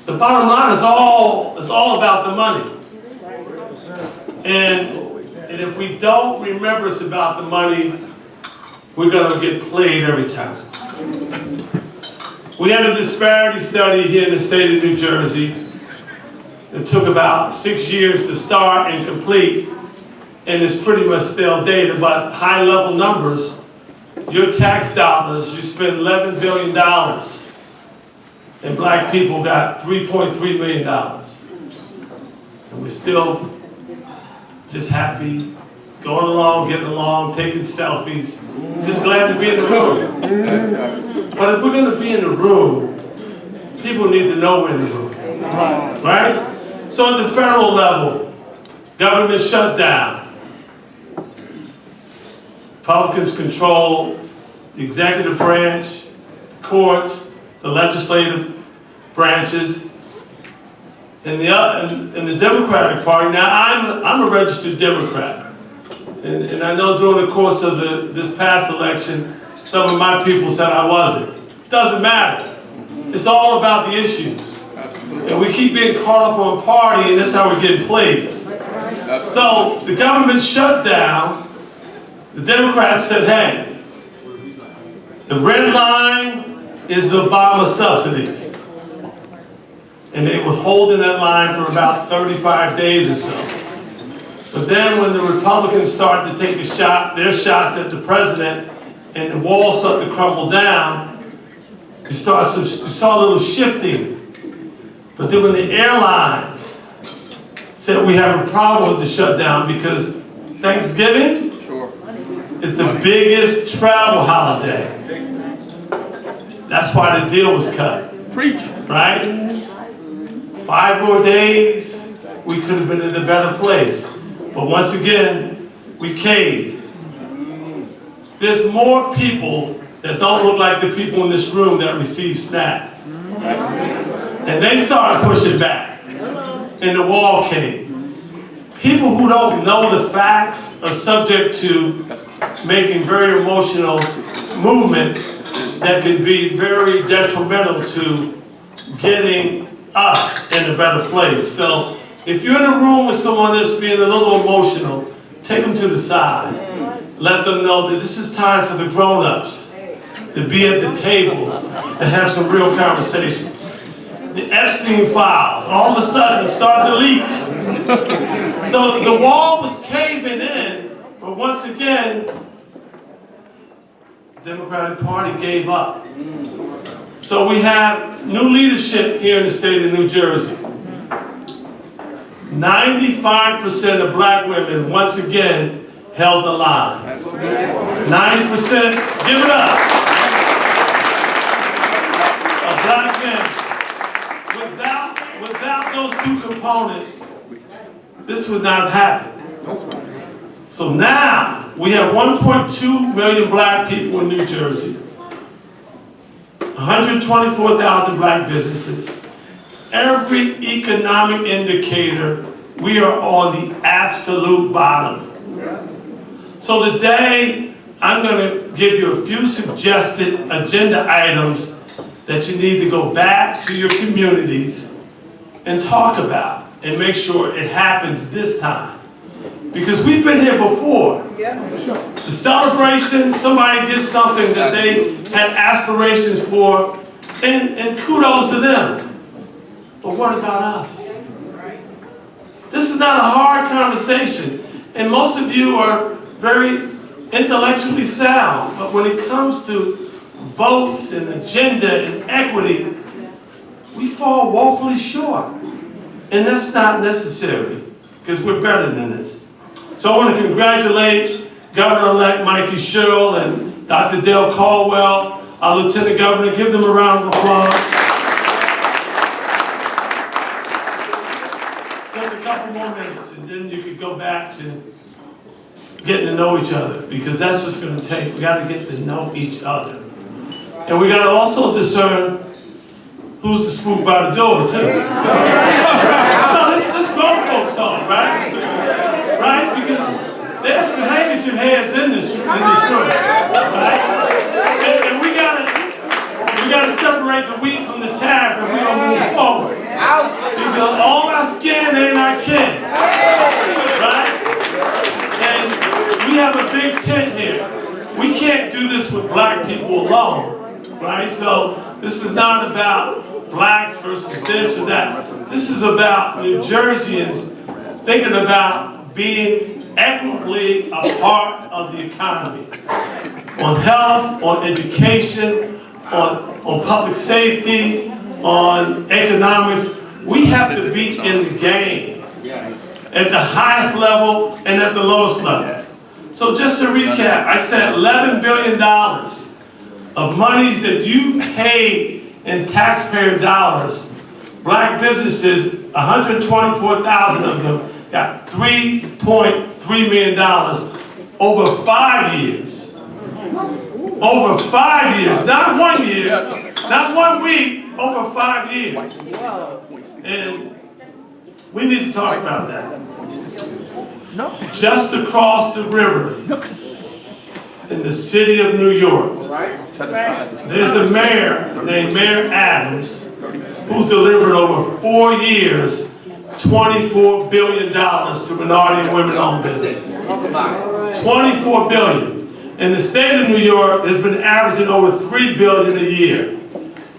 the bottom line is all about the money. And if we don't remember it's about the money, we're going to get played every time. We had a disparity study here in the state of New Jersey. It took about 6 years to start and complete, and it's pretty much stale data, but high level numbers. Your tax dollars, you spend $11 billion, and black people got $3.3 million. And we're still just happy, going along, getting along, taking selfies, just glad to be in the room. But if we're going to be in the room, people need to know we're in the room, right? So at the federal level, government shutdown. Republicans control the executive branch, courts, the legislative branches, and the Democratic Party. Now, I'm a registered Democrat, and I know during the course of this past election, some of my people said I wasn't. Doesn't matter. It's all about the issues. And we keep being caught up on party, and that's how we're getting played. So the government shut down. The Democrats said, hey, the red line is Obama subsidies. And they were holding that line for about 35 days or so. But then when the Republicans started to take their shots at the president, and the walls started to crumble down, you saw a little shifting. But then when the airlines said we have a problem with the shutdown because Thanksgiving is the biggest travel holiday. That's why the deal was cut. Preach. Right? 5 more days, we could have been in a better place. But once again, we caved. There's more people that don't look like the people in this room that receive SNAP. And they started pushing back, and the wall came. People who don't know the facts are subject to making very emotional movements that can be very detrimental to getting us in a better place. So if you're in a room with someone that's being a little emotional, take them to the side. Let them know that this is time for the grown-ups to be at the table, to have some real conversations. The Epstein files all of a sudden started to leak. So the wall was caving in, but once again, the Democratic Party gave up. So we have new leadership here in the state of New Jersey. 95% of black women, once again, held the line. 90%, give it up. Of black men. Without those two components, this would not have happened. So now, we have 1.2 million black people in New Jersey, 124,000 black businesses. Every economic indicator, we are on the absolute bottom. So today, I'm going to give you a few suggested agenda items that you need to go back to your communities and talk about and make sure it happens this time. Because we've been here before. The celebration, somebody gets something that they had aspirations for, and kudos to them. But what about us? This is not a hard conversation, and most of you are very intellectually sound, but when it comes to votes and agenda and equity, we fall woefully short. And that's not necessary, because we're better than this. So I want to congratulate Governor-elect Mikey Sherrill and Dr. Dale Caldwell, our Lieutenant Governor. Give them a round of applause. Just a couple more minutes, and then you could go back to getting to know each other, because that's what's going to take. We got to get to know each other. And we got to also discern who's the spook by the door, too. No, this grown folks song, right? Right? Because there's some handkerchief heads in this room, right? And we gotta separate the wheat from the chaff, and we're gonna move forward. This is not about blacks versus this or that. This is about New Jerseyans thinking about being equitably a part of the economy. On health, on education, on public safety, on economics. We have to be in the game at the highest level and at the lowest level. So just to recap, I said $11 billion of monies that you pay in taxpayer dollars. Black businesses, 124,000 of them got $3.3 million over 5 years. Over 5 years, not 1 year, not 1 week, over 5 years. And we need to talk about that. Just across the river, in the city of New York, there's a mayor named Mayor Adams who delivered over 4 years $24 billion to minority and women-owned businesses. $24 billion. And the state of New York has been averaging over $3 billion a year.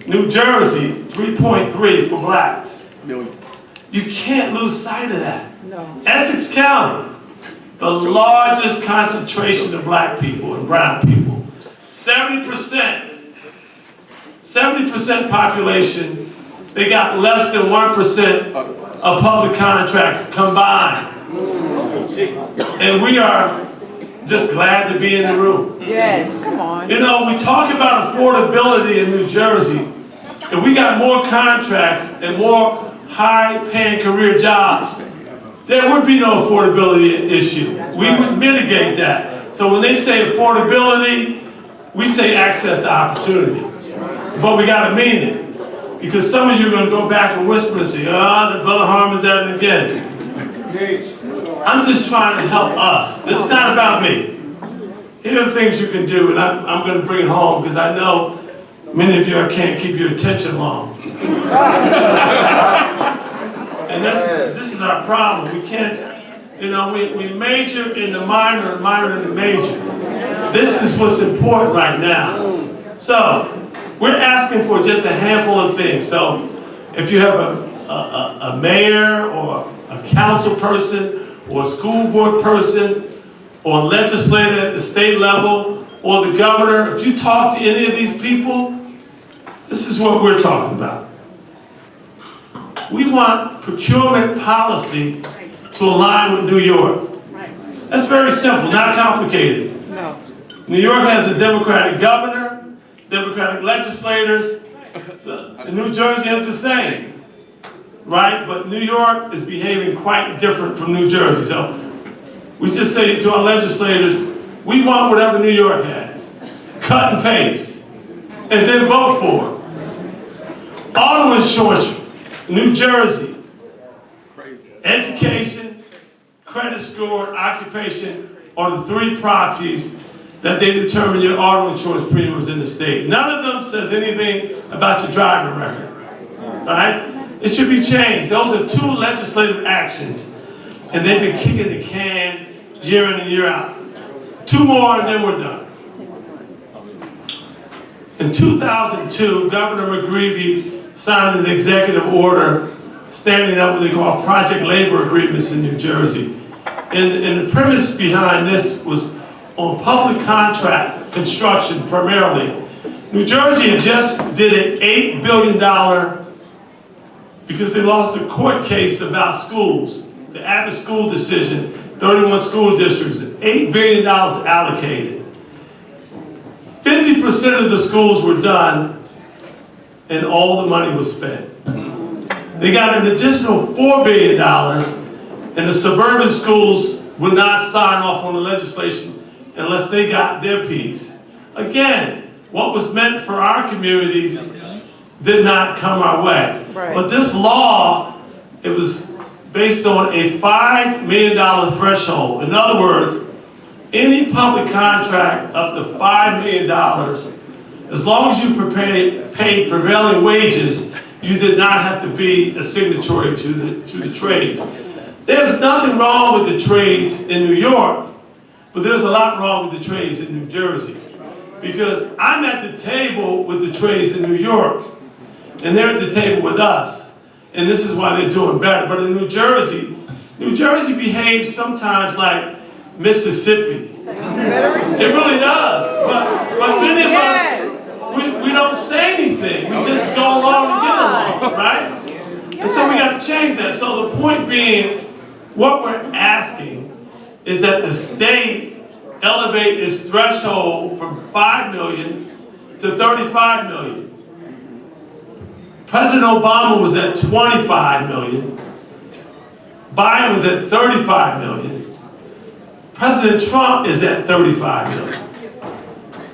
New Jersey, 3.3 for blacks. You can't lose sight of that. No. Essex County, the largest concentration of black people and brown people. 70% population, they got less than 1% of public contracts combined. And we are just glad to be in the room. Yes, come on. You know, we talk about affordability in New Jersey. If we got more contracts and more high-paying career jobs, there would be no affordability issue. We would mitigate that. So when they say affordability, we say access to opportunity. But we got to mean it. Because some of you are going to go back and whisper and say, oh, the brother Harmon's at it again. I'm just trying to help us. This is not about me. Here are the things you can do, and I'm going to bring it home because I know many of you can't keep your attention long. And this is our problem. We can't, you know, we major in the minor and minor in the major. This is what's important right now. So, we're asking for just a handful of things. So, if you have a mayor or a council person or a school board person or a legislator at the state level or the governor, if you talk to any of these people, this is what we're talking about. We want procurement policy to align with New York. That's very simple, not complicated. No. New York has a Democratic governor, Democratic legislators. So New Jersey has the same, right? But New York is behaving quite different from New Jersey. So we just say to our legislators, we want whatever New York has. Cut and paste. And then vote for it. Auto insurance, New Jersey. Education, credit score, occupation are the 3 proxies that they determine your auto insurance premiums in the state. None of them says anything about your driving record, right? It should be changed. Those are 2 legislative actions, and they've been kicking the can year in and year out. 2 more and then we're done. In 2002, Governor McGreevey signed an executive order standing up what they call project labor agreements in New Jersey. And the premise behind this was on public contract construction primarily. New Jersey had just did an $8 billion, because they lost a court case about schools, the Abbott school decision, 31 school districts, $8 billion allocated. 50% of the schools were done and all the money was spent. They got an additional $4 billion and the suburban schools would not sign off on the legislation unless they got their piece. Again, what was meant for our communities did not come our way. Right. But this law, it was based on a $5 million threshold. In other words, any public contract up to $5 million, as long as you paid prevailing wages, you did not have to be a signatory to the trades. There's nothing wrong with the trades in New York, but there's a lot wrong with the trades in New Jersey. Because I'm at the table with the trades in New York, and they're at the table with us, and this is why they're doing better. But in New Jersey behaves sometimes like Mississippi. It really does. But many of us, we don't say anything. We just go along and get along, right? And so we got to change that. So the point being, what we're asking is that the state elevate its threshold from 5 million to 35 million. President Obama was at 25 million. Biden was at 35 million. President Trump is at 35 million.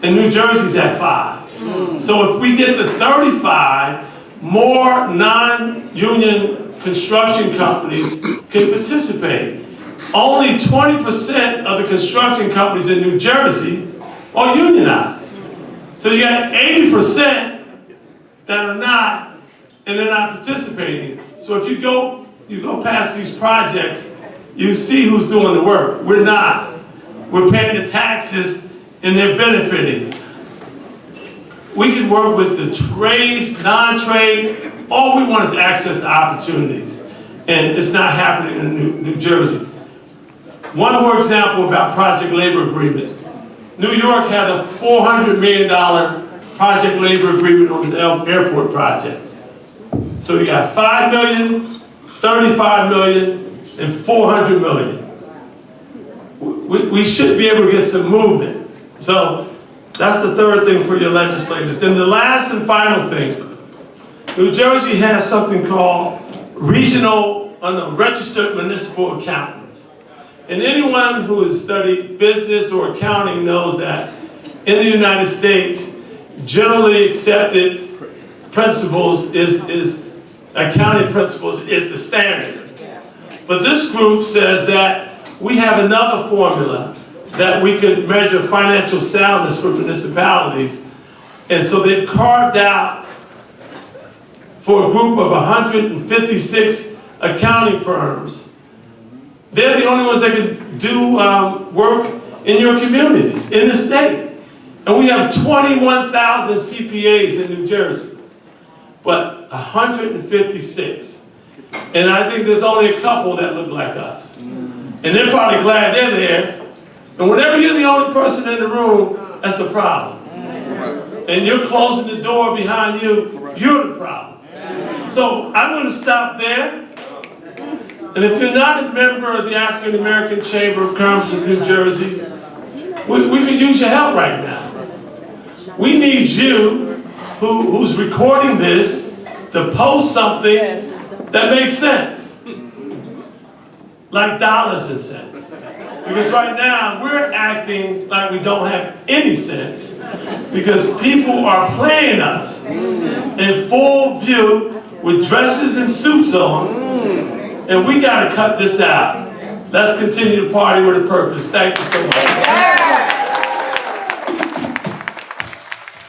And New Jersey's at 5. So if we get to 35, more non-union construction companies can participate. Only 20% of the construction companies in New Jersey are unionized. So you got 80% that are not, and they're not participating. So if you go past these projects, you see who's doing the work. We're not. We're paying the taxes and they're benefiting. We can work with the trades, non-trade. All we want is access to opportunities. And it's not happening in New Jersey. One more example about project labor agreements. New York had a $400 million project labor agreement on the airport project. So you got 5 million, 35 million, and 400 million. We should be able to get some movement. So that's the third thing for your legislators. Then the last and final thing, New Jersey has something called registered municipal accountants. And anyone who has studied business or accounting knows that in the United States, generally accepted principles accounting principles is the standard. But this group says that we have another formula that we could measure financial soundness for municipalities. And so they've carved out for a group of 156 accounting firms. They're the only ones that can do work in your communities, in the state. And we have 21,000 CPAs in New Jersey, but 156. And I think there's only a couple that look like us. And they're probably glad they're there. And whenever you're the only person in the room, that's a problem. And you're closing the door behind you, you're the problem. So I'm going to stop there. And if you're not a member of the African American Chamber of Commerce of New Jersey, we could use your help right now. We need you, who's recording this, to post something that makes sense. Like dollars and cents. Because right now, we're acting like we don't have any sense. Because people are playing us in full view with dresses and suits on. And we got to cut this out. Let's continue to party with a purpose. Thank you so much.